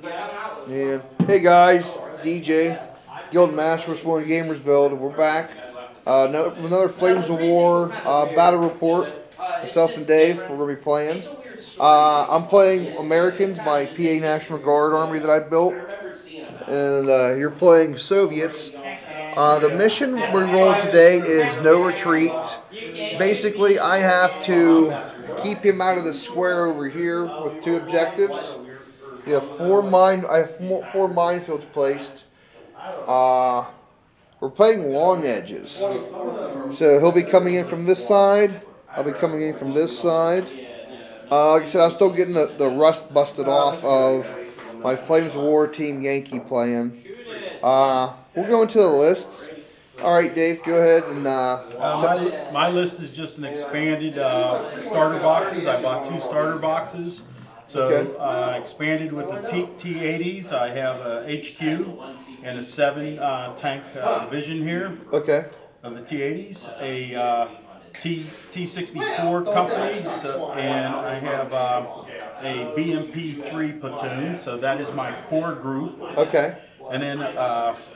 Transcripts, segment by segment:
And hey guys, DJ, Guild Masters One Gamers Build. We're back. Another Flames of War battle report. Myself and Dave, we're gonna be playing. I'm playing Americans, my PA National Guard army that I built, and you're playing Soviets. The mission we rolled today is no retreat. Basically, I have to keep him out of the square over here with two objectives. We have I have four minefields placed. Uh, we're playing long edges. So he'll be coming in from this side. I'll be coming in from this side. Like I said, I'm still getting the rust busted off of my Flames of War Team Yankee plan. We'll go into the lists. All right, Dave, go ahead and. My list is just an expanded starter boxes. I bought 2 starter boxes. So Okay. expanded with the T80s. I have a HQ and a 7 tank division here Okay. of the T80s. A T64 company, and I have a BMP3 platoon. So that is my core group. Okay. And then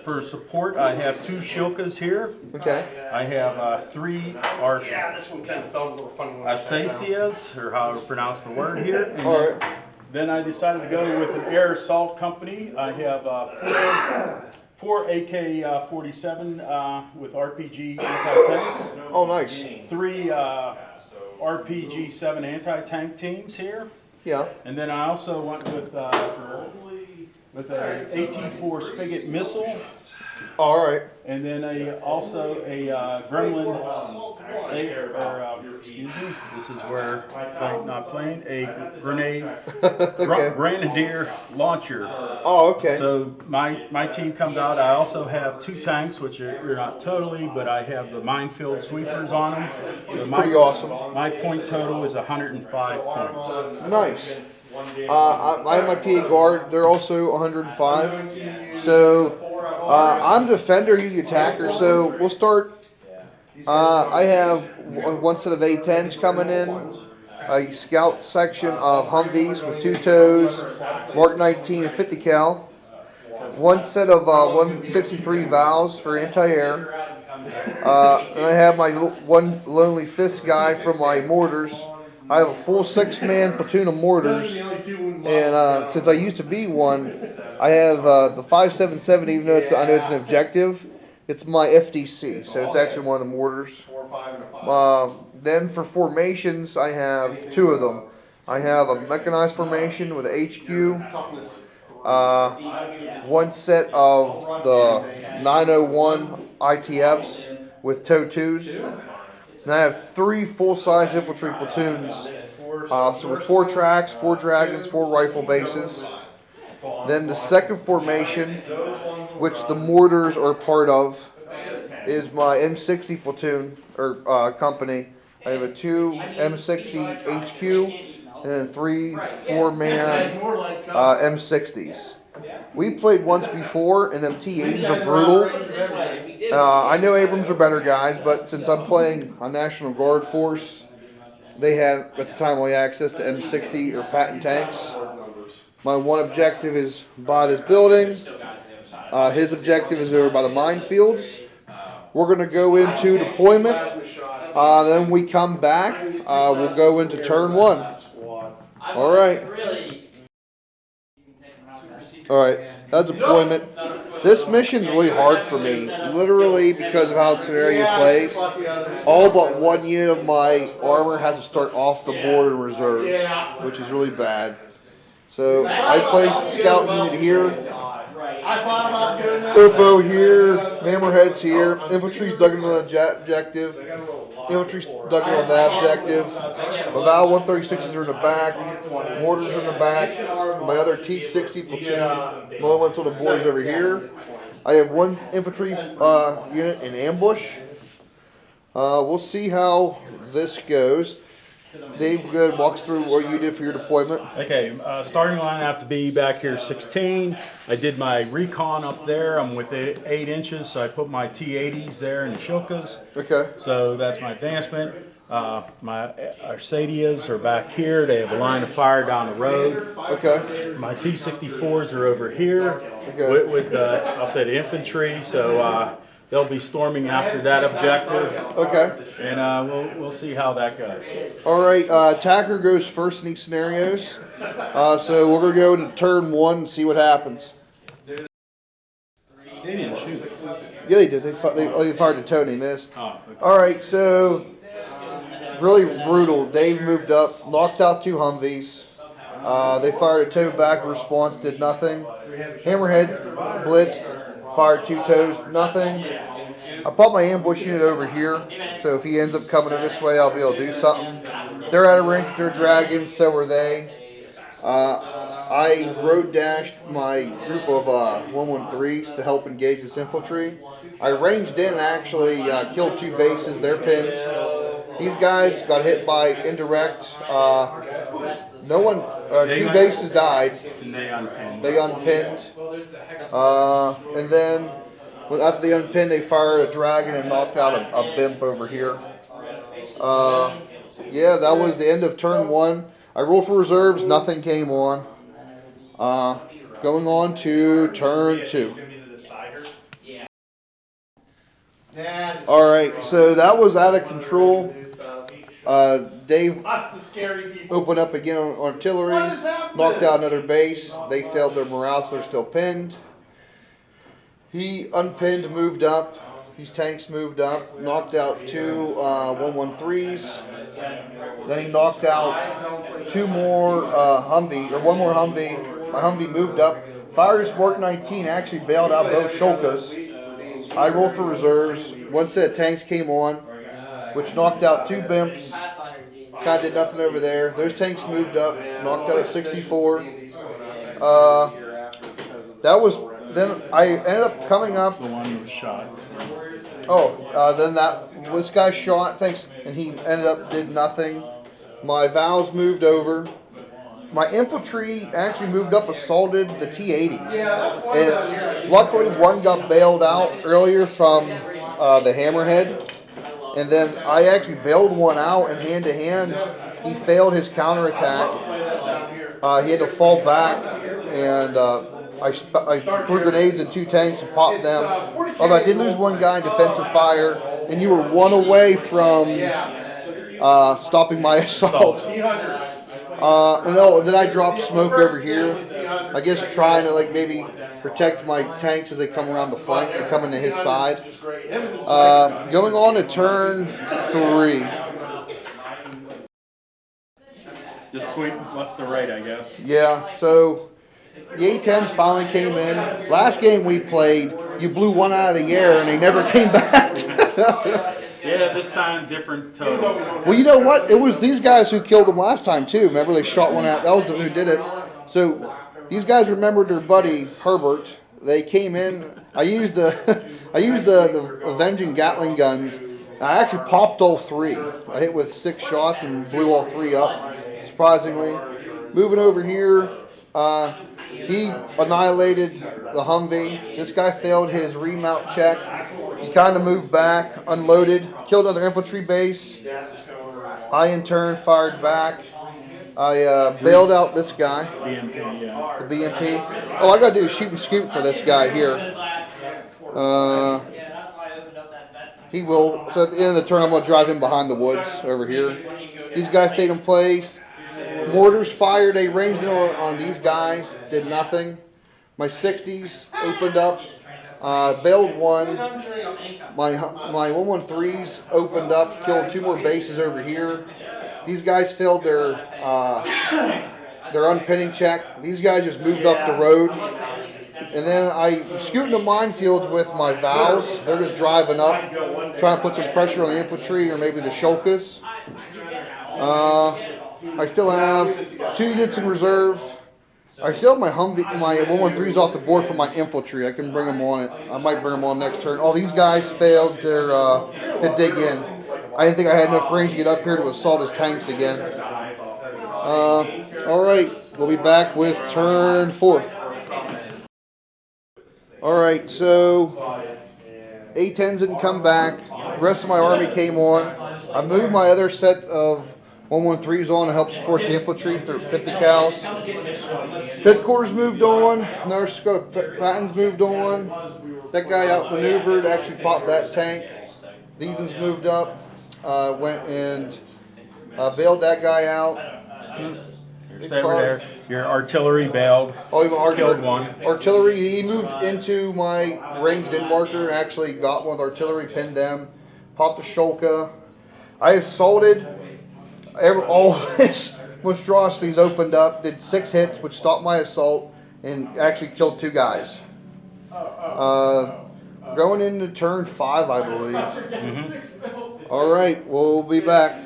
for support, I have 2 Shilkas here. Okay. I have 3 Asacias, or how to pronounce the word here. And All right. then I decided to go with an air assault company. I have 4 AK-47 with RPG anti-tanks. Oh, nice. 3 RPG-7 anti-tank teams here. Yeah. And then I also went with an AT-4 Spigot missile. All right. And then also a Gremlin, excuse me, this is where I'm not playing, a Okay. Grenadier launcher. Oh, okay. So my team comes out. I also have 2 tanks, which are not totally, but I have the minefield sweepers on them. So Pretty awesome. My point total is 105 points. Nice. I have my PA guard. They're also 105. So I'm defender, he's the attacker. So we'll start. I have one set of A10s coming in. A scout section of Humvees with 2 tows, Mark 19 and 50 cal. One set of 163 valves for anti-air. And I have my one lonely fist guy from my mortars. I have a full 6-man platoon of mortars, and since I used to be one, I have the 577. Even though I know it's an objective, it's my FDC, so it's actually one of the mortars. Then for formations, I have 2 of them. I have a mechanized formation with a HQ, one set of the 901 ITFs with tow 2s. And I have 3 full-size infantry platoons. So with 4 tracks, 4 dragons, 4 rifle bases. Then the second formation, which the mortars are part of, is my M60 platoon or company. I have a 2 M60 HQ and then 3 4-man M60s. We played once before, and them T80s are brutal. I know Abrams are better guys, but since I'm playing a National Guard force, they had at the time only access to M60 or Patton tanks. My one objective is by this building. His objective is over by the minefields. We're going to go into deployment. Then we come back. We'll go into turn 1. All right. All right. That's deployment. This mission's really hard for me, literally because of how the scenario plays. All but 1 unit of my armor has to start off the board in reserves, which is really bad. So I placed scout unit here, Opo here, hammerheads here, infantry's dug into the objective, infantry's dug in on that objective, Laval 136s are in the back, mortars are in the back, my other T60 platoon, Momental the boys over here. I have 1 infantry unit in ambush. We'll see how this goes. Dave, go ahead and walk us through what you did for your deployment. Okay, starting line I have to be back here 16. I did my recon up there. I'm with 8 inches, so I put my T80s there and the Shilkas. Okay. So that's my advancement. My Arcadias are back here. They have a line of fire down the road. Okay. My T-64s are over here Okay. with I'll say the infantry. So they'll be storming after that objective. Okay. And we'll see how that goes. All right. Attacker goes first in these scenarios. So we're gonna go to turn 1 and see what happens. They didn't shoot. Yeah, they did. They fired at Tony, missed. Oh, okay. All right. So really brutal. Dave moved up, knocked out 2 Humvees. They fired a toe back. Response did nothing. Hammerheads blitzed, fired 2 toes, nothing. I put my ambush unit over here, so if he ends up coming this way, I'll be able to do something. They're out of range with their dragons, so are they. I road dashed my group of 113s to help engage this infantry. I ranged in and actually killed 2 bases. They're pinned. These guys got hit by indirect. No one, 2 bases died. They unpinned. And then after they unpinned, they fired a dragon and knocked out a bimp over here. Yeah, that was the end of turn 1. I rolled for reserves. Nothing came on. Going on to turn 2. All right, so that was out of control. Dave opened up again on artillery, knocked out another base. They failed their morale, so they're still pinned. He unpinned, moved up. These tanks moved up, knocked out 2 113s. Then he knocked out 2 more Humvee, or 1 more Humvee. My Humvee moved up. Fired his Mark 19, actually bailed out both Shulkas. I rolled for reserves. 1 set of tanks came on, which knocked out 2 bimps. Kind of did nothing over there. Those tanks moved up, knocked out a 64. That was, then I ended up coming up. The one was shot. Then this guy shot, thanks, and he ended up did nothing. My Vows moved over. My infantry actually moved up, assaulted the T-80s. And luckily, 1 got bailed out earlier from the Hammerhead. And then I actually bailed 1 out, and hand-to-hand, he failed his counterattack. He had to fall back, and I threw grenades in 2 tanks and popped them. Although I did lose 1 guy in defensive fire, and you were 1 away from stopping my assault. Then I dropped smoke over here. I guess trying to maybe protect my tanks as they come around the flank and come into his side. Going on to turn 3. Just sweep left to right, I guess. Yeah, so the A-10s finally came in. Last game we played, you blew 1 out of the air and they never came back. Yeah, this time different total. Well, you know what? It was these guys who killed them last time too. Remember they shot 1 out. That was who did it. So these guys remembered their buddy Herbert. They came in. I used the Avenging Gatling guns. I actually popped all 3. I hit with 6 shots and blew all 3 up. Surprisingly, moving over here. He annihilated the Humvee. This guy failed his remount check. He kind of moved back, unloaded, killed another infantry base. I in turn fired back. I bailed out this guy. BMP, yeah. The BMP. All I gotta do is shoot and scoop for this guy here. He will. So at the end of the turn, I'm gonna drive him behind the woods over here. These guys stayed in place. Mortars fired. They ranged in on these guys. Did nothing. My 60s opened up. Bailed 1. My 113s opened up. Killed 2 more bases over here. These guys failed their unpinning check. These guys just moved up the road. And then I scooted the minefields with my Vows. They're just driving up, trying to put some pressure on the infantry or maybe the Shulkas. I still have 2 units in reserve. I still have my 113s off the board for my infantry. I can bring them on it. I might bring them on next turn. All these guys failed their to dig in. I didn't think I had enough range to get up here to assault his tanks again. All right, we'll be back with turn 4. All right, so A-10s didn't come back. The rest of my army came on. I moved my other set of 113s on to help support the infantry through 50 cals. Headquarters moved on. Nurse Patton's moved on. That guy outmaneuvered, actually popped that tank. These ones moved up. Went and bailed that guy out. Stay over there. Your artillery bailed. Oh, even killed one. Artillery, he moved into my ranged in marker and actually got one with artillery, pinned them, popped the Shulka. I assaulted. All his monstrosities opened up, did 6 hits, which stopped my assault, and actually killed 2 guys. Going into turn 5, I believe. Mm-hmm. All right, we'll be back.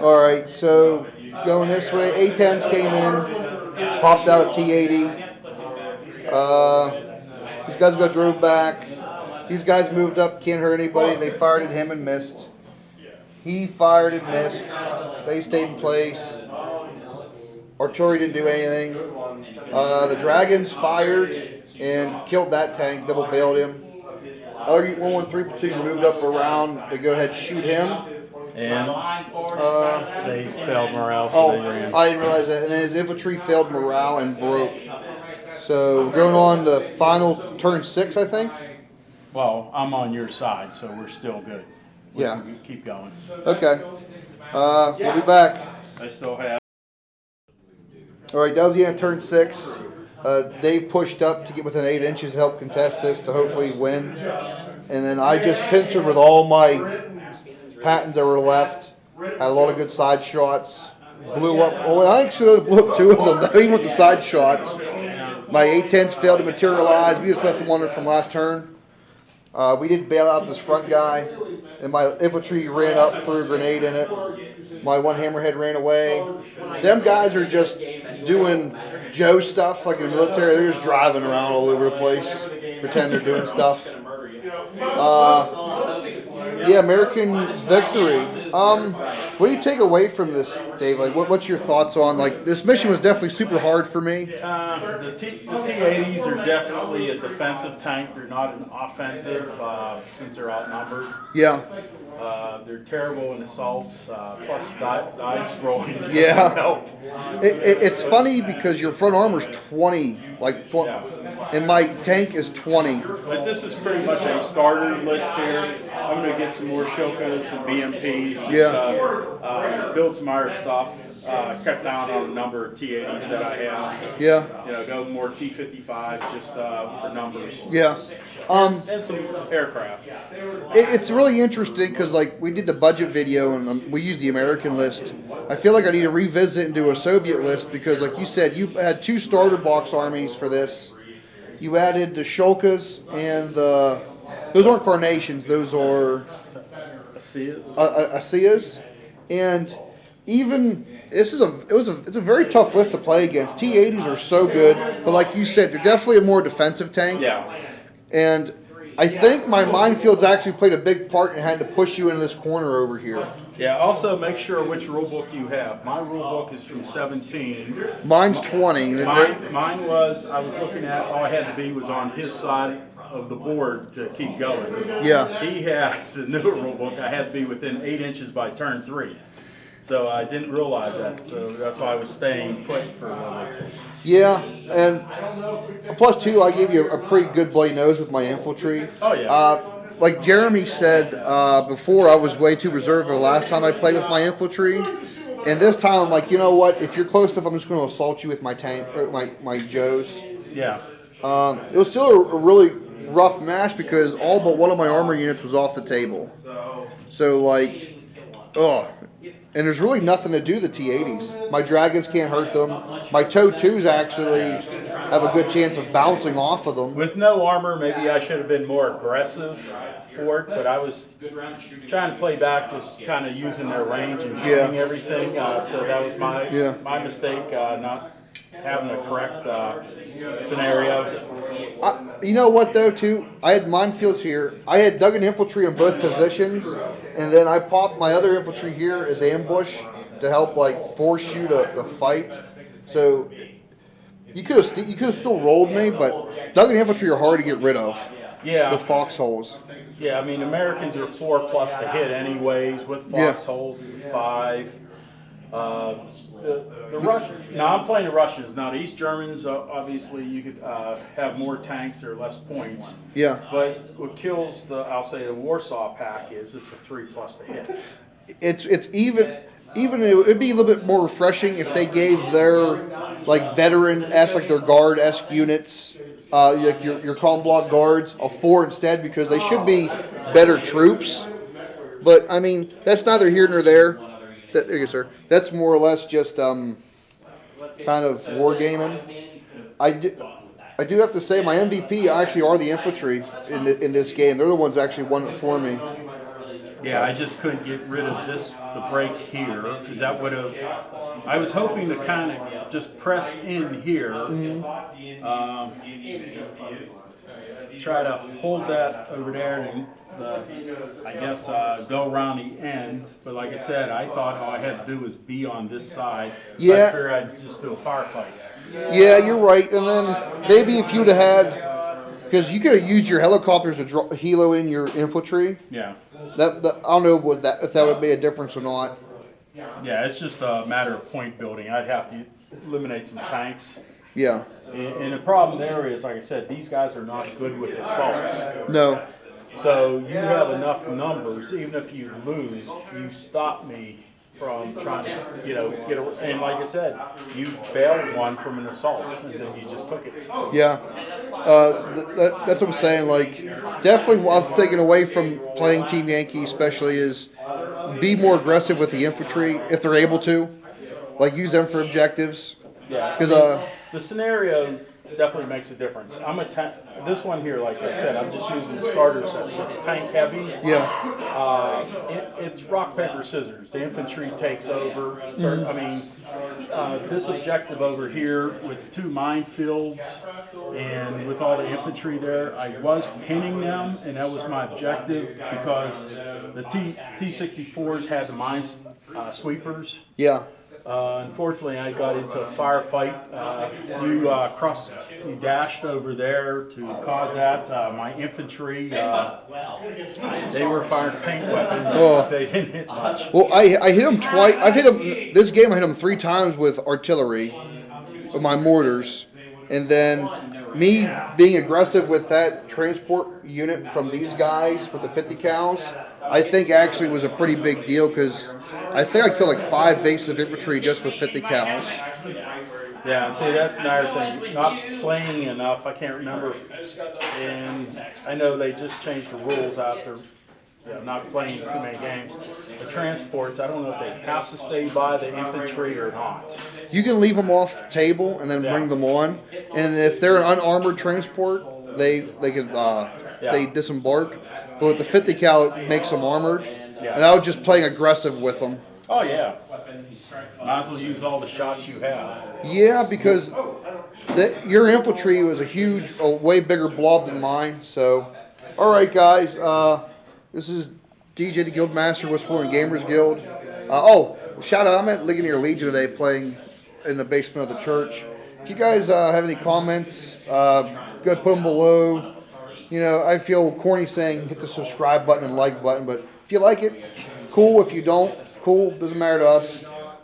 All right, so going this way, A-10s came in, popped out a T-80. These guys got drove back. These guys moved up, can't hurt anybody. They fired at him and missed. He fired and missed. They stayed in place. Artillery didn't do anything. The Dragons fired and killed that tank, double bailed him. Other 113 platoon moved up around to go ahead and shoot him. And they failed morale, so they ran. I didn't realize that. And his infantry failed morale and broke. So we're going on to final turn 6, I think. Well, I'm on your side, so we're still good. We can keep going. Okay. We'll be back. I still have. All right, that was the end of turn 6. Dave pushed up to get within 8 inches to help contest this to hopefully win. And then I just pincered with all my Pattons that were left. Had a lot of good side shots. Blew up. Oh, I actually blew up 2 of them, even with the side shots. My A-10s failed to materialize. We just left the one from last turn. We did bail out this front guy, and my infantry ran up, threw a grenade in it. My one hammerhead ran away. Them guys are just doing Joe stuff, like in the military. They're just driving around all over the place, pretend they're doing stuff. Yeah, American victory. What do you take away from this, Dave? Like, what's your thoughts on, like, this mission was definitely super hard for me. The T-80s are definitely a defensive tank. They're not an offensive since they're outnumbered. Yeah. They're terrible in assaults, plus dice rolling. Yeah. Help. It's funny because your front armor's 20, and my tank is 20. But this is pretty much a starter list here. I'm going to get some more Shokas and BMPs. Just, build some other stuff. Cut down on the number of T-80s that I have. Yeah. Go more T-55s just for numbers. Yeah. And some aircraft. It's really interesting because, like, we did the budget video and we used the American list. I feel like I need to revisit and do a Soviet list because, like you said, you had 2 starter box armies for this. You added the Shulkas and those aren't Carnations, those are Asias. And even it's a very tough list to play against. T-80s are so good, but like you said, they're definitely a more defensive tank. Yeah. And I think my minefields actually played a big part in having to push you into this corner over here. Yeah, also make sure which rule book you have. My rule book is from 17. Mine's 20. Mine was, I was looking at, all I had to be was on his side of the board to keep going. Yeah. He had the new rule book, I had to be within 8 inches by turn 3. So I didn't realize that, so that's why I was staying put for a little bit. Yeah, and plus 2, I gave you a pretty good bloody nose with my infantry. Oh, yeah. Like Jeremy said before, I was way too reserved the last time I played with my infantry. And this time I'm like, you know what, if you're close enough, I'm just going to assault you with my tank, or my Joes. Yeah. It was still a really rough match because all but one of my armor units was off the table. So, like, and there's really nothing to do the T-80s. My Dragons can't hurt them. My TOW-2s actually have a good chance of bouncing off of them. With no armor, maybe I should have been more aggressive for it, but I was trying to play back, just kind of using their range and shooting everything. So that was my mistake, not having a correct scenario. You know what, though, too? I had minefields here. I had dug an infantry in both positions, and then I popped my other infantry here as ambush to help, like, force you to fight. So you could have still rolled me, but dug and infantry are hard to get rid of. Yeah. with foxholes. Yeah, I mean, Americans are 4+ to hit anyways. With foxholes, it's 5. Uh, the Russian. Now I'm playing the Russians. Now the East Germans, obviously, you could have more tanks or less points. Yeah. But what kills I'll say, the Warsaw Pack is it's a 3+ to hit. It's even it'd be a little bit more refreshing if they gave their like veteran-esque, like their guard-esque units, like your column block guards, a 4 instead, because they should be better troops. But I mean, that's neither here nor there. There you go, sir. That's more or less just kind of wargaming. I do, I do have to say my MVP actually are the infantry in this game. They're the ones that actually won it for me. Yeah, I just couldn't get rid of the break here, because that would have. I was hoping to kind of just press in here, try to hold that over there, and I guess go around the end. But like I said, I thought all I had to do was be on this side. Yeah. I figured I'd just do a firefight. Yeah, you're right. And then maybe if you'd have had, because you could have used your helicopters to helo in your infantry. Yeah. That I don't know if that would be a difference or not. Yeah, it's just a matter of point building. I'd have to eliminate some tanks. Yeah. And the problem there is, like I said, these guys are not good with assaults. No. So you have enough numbers, even if you lose, you stop me from trying to, get a, and like I said, you bailed one from an assault, and then you just took it. Yeah. That's what I'm saying. Like, definitely what I've taken away from playing Team Yankee, especially, is be more aggressive with the infantry if they're able to. Like, use them for objectives. Yeah. Because the scenario definitely makes a difference. I'm a tank. This one here, like I said, I'm just using the starter set, so it's tank heavy. Yeah. It's rock paper scissors. The infantry takes over. I mean, this objective over here with 2 minefields and with all the infantry there, I was pinning them, and that was my objective because the T-64s had the mine sweepers. Yeah. Unfortunately, I got into a firefight. You dashed over there to cause that. My infantry, they were firing paint weapons. Oh. They didn't hit much. Well, I hit them twice. I've hit them this game. I hit them 3 times with artillery, with my mortars, and then me being aggressive with that transport unit from these guys with the 50 cals, I think actually was a pretty big deal because I think I killed like 5 bases of infantry just with 50 cals. Yeah, see, that's another thing. Not playing enough, I can't remember. And I know they just changed the rules after not playing too many games. The transports, I don't know if they have to stay by the infantry or not. You can leave them off the table and then bring them on. And if they're an unarmored transport, they can they disembark. But with the 50 cal, it makes them armored. Yeah. And I was just playing aggressive with them. Oh yeah. Might as well use all the shots you have. Yeah, because your infantry was a way bigger blob than mine. So, all right, guys. This is DJ the Guildmaster, Whistlepulling Gamers Guild. Shout out! I'm at Ligonier Legion today, playing in the basement of the church. If you guys have any comments, go ahead and put them below. I feel corny saying hit the subscribe button and like button, but if you like it, cool. If you don't, cool. Doesn't matter to us.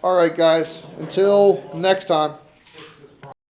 All right, guys. Until next time.